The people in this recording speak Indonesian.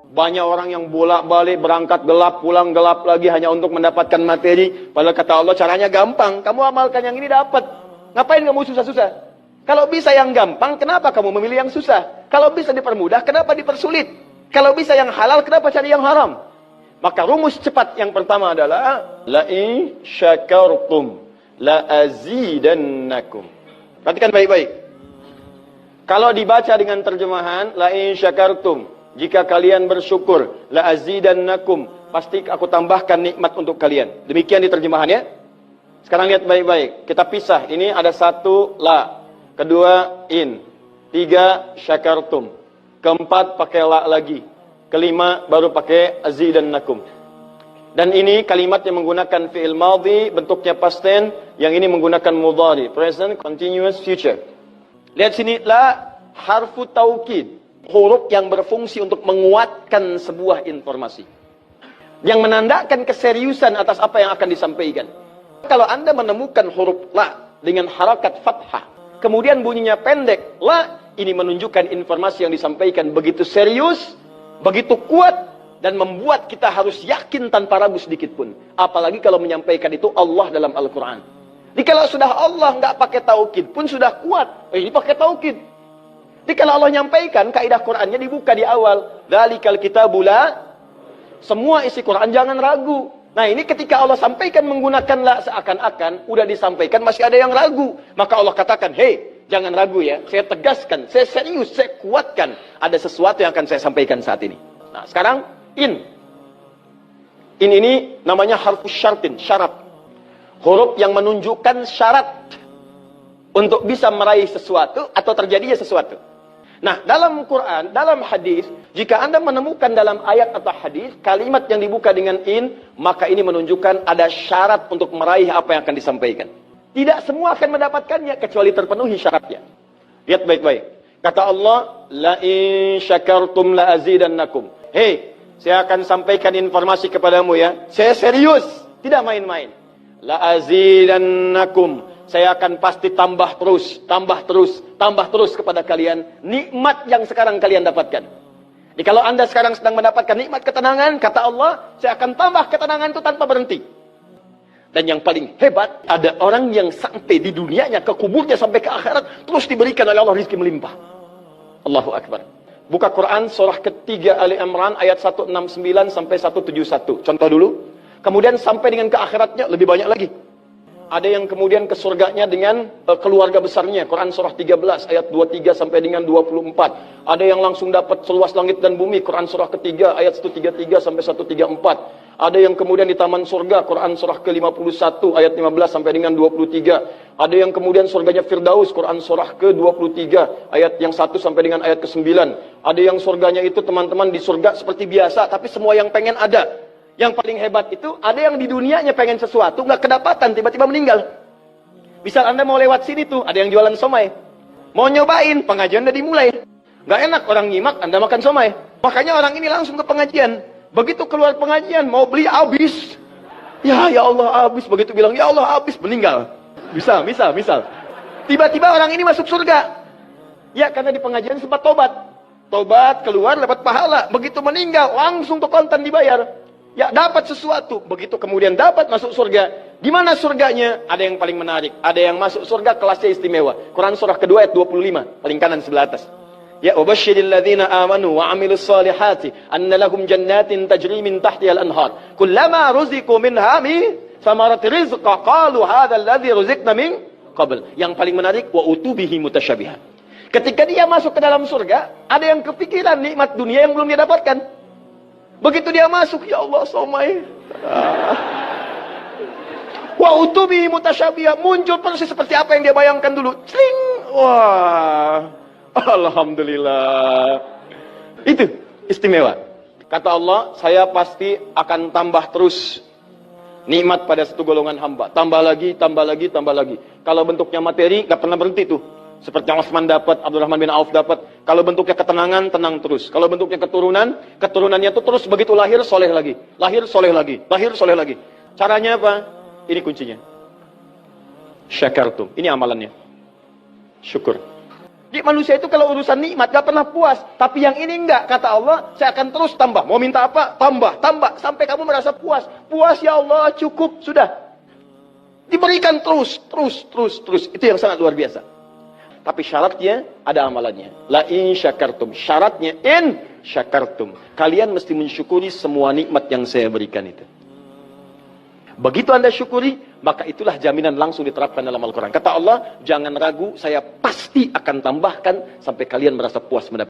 Banyak orang yang bolak-balik berangkat gelap, pulang gelap lagi hanya untuk mendapatkan materi. Padahal kata Allah caranya gampang. Kamu amalkan yang ini dapat. Ngapain kamu susah-susah? Kalau bisa yang gampang, kenapa kamu memilih yang susah? Kalau bisa dipermudah, kenapa dipersulit? Kalau bisa yang halal, kenapa cari yang haram? Maka rumus cepat yang pertama adalah la in syakartum la azidannakum. Perhatikan baik-baik. Kalau dibaca dengan terjemahan la in syakartum, jika kalian bersyukur, la azidannakum, pasti aku tambahkan nikmat untuk kalian. Demikian di terjemahannya. Sekarang lihat baik-baik. Kita pisah. Ini ada satu la, kedua in, tiga syakartum, keempat pakai la lagi, kelima baru pakai azidannakum. Dan ini kalimat yang menggunakan fi'il madhi, bentuknya past tense, yang ini menggunakan mudhari, present continuous future. Lihat sini, la harfu taukid, huruf yang berfungsi untuk menguatkan sebuah informasi, yang menandakan keseriusan atas apa yang akan disampaikan. Kalau Anda menemukan huruf la dengan harakat fathah, kemudian bunyinya pendek, la, ini menunjukkan informasi yang disampaikan begitu serius, begitu kuat, dan membuat kita harus yakin tanpa ragu sedikit pun. Apalagi kalau menyampaikan itu Allah dalam Al-Quran. Jadi kalau sudah Allah nggak pakai taukid pun sudah kuat, ini pakai taukid. Jadi kalau Allah nyampaikan, kaidah Qurannya dibuka di awal. Dzalikal kitabu la, semua isi Quran jangan ragu. Nah ini ketika Allah sampaikan menggunakan la seakan-akan udah disampaikan masih ada yang ragu. Maka Allah katakan, hei jangan ragu ya. Saya tegaskan, saya serius, saya kuatkan. Ada sesuatu yang akan saya sampaikan saat ini. Nah sekarang in. In ini namanya harfus syartin, syarat. Huruf yang menunjukkan syarat untuk bisa meraih sesuatu atau terjadinya sesuatu. Nah, dalam Quran, dalam hadis, jika Anda menemukan dalam ayat atau hadis kalimat yang dibuka dengan in, maka ini menunjukkan ada syarat untuk meraih apa yang akan disampaikan. Tidak semua akan mendapatkannya kecuali terpenuhi syaratnya. Lihat baik-baik. Kata Allah, la in syakartum la azidannakum. Hei, saya akan sampaikan informasi kepadamu ya. Saya serius, tidak main-main. La azidannakum. Saya akan pasti tambah terus, tambah terus, tambah terus kepada kalian nikmat yang sekarang kalian dapatkan. Jadi kalau Anda sekarang sedang mendapatkan nikmat ketenangan, kata Allah, saya akan tambah ketenangan itu tanpa berhenti. Dan yang paling hebat, ada orang yang sampai di dunianya, ke kuburnya, sampai ke akhirat, terus diberikan oleh Allah rizki melimpah. Allahu Akbar. Buka Quran surah ketiga Ali Imran ayat 169 sampai 171. Contoh dulu. Kemudian sampai dengan ke akhiratnya lebih banyak lagi. Ada yang kemudian ke surganya dengan keluarga besarnya. Quran surah 13 ayat 23 sampai dengan 24. Ada yang langsung dapat seluas langit dan bumi. Quran surah ketiga ayat 133 sampai 134. Ada yang kemudian di taman surga. Quran surah ke-51 ayat 15 sampai dengan 23. Ada yang kemudian surganya Firdaus. Quran surah ke-23 ayat yang 1 sampai dengan ayat ke-9. Ada yang surganya itu teman-teman di surga seperti biasa, tapi semua yang pengen ada. Yang paling hebat itu, ada yang di dunianya pengen sesuatu, nggak kedapatan, tiba-tiba meninggal. Misal Anda mau lewat sini tuh, ada yang jualan somai. Mau nyobain, pengajian udah dimulai. Nggak enak orang nyimak, Anda makan somai. Makanya orang ini langsung ke pengajian. Begitu keluar pengajian, mau beli habis. Ya Allah habis. Begitu bilang, ya Allah habis, meninggal. Misal. Tiba-tiba orang ini masuk surga. Ya, karena di pengajian sempat tobat. Tobat, keluar, dapat pahala. Begitu meninggal, langsung tuh kontan dibayar. Ya, dapat sesuatu. Begitu kemudian dapat masuk surga. Di mana surganya? Ada yang paling menarik. Ada yang masuk surga kelasnya istimewa. Quran surah kedua ayat 25. Paling kanan sebelah atas. Ya, wabashshiril ladzina amanu wa 'amilus solihati anna lahum jannatin tajri min tahtiha al-anhar. Kullama ruziqu minha min thamarati rizqa qalu hadzal ladzi ruziqna min qabl. Yang paling menarik, wa utubihi mutasyabihan. Ketika dia masuk ke dalam surga, ada yang kepikiran nikmat dunia yang belum dia dapatkan. Begitu dia masuk, ya Allah, somai. Wa utubi mutasyabihah, muncul persis seperti apa yang dia bayangkan dulu. Sling. Wah. Alhamdulillah. Itu istimewa. Kata Allah, saya pasti akan tambah terus nikmat pada satu golongan hamba. Tambah lagi, tambah lagi, tambah lagi. Kalau bentuknya materi, nggak pernah berhenti tuh. Seperti yang Utsman dapat, Abdurrahman bin Auf dapat. Kalau bentuknya ketenangan, tenang terus. Kalau bentuknya keturunan, keturunannya itu terus begitu lahir, soleh lagi. Lahir, soleh lagi. Lahir, soleh lagi. Caranya apa? Ini kuncinya. Syakartum. Ini amalannya. Syukur. Jadi manusia itu kalau urusan nikmat gak pernah puas. Tapi yang ini enggak, kata Allah, saya akan terus tambah. Mau minta apa? Tambah, tambah. Sampai kamu merasa puas. Puas ya Allah, cukup, sudah. Diberikan terus. Itu yang sangat luar biasa. Tapi syaratnya ada amalannya. La in syakartum. Syaratnya in syakartum. Kalian mesti mensyukuri semua nikmat yang saya berikan itu. Begitu Anda syukuri, maka itulah jaminan langsung diterapkan dalam Al-Quran. Kata Allah, jangan ragu, saya pasti akan tambahkan sampai kalian merasa puas mendapat.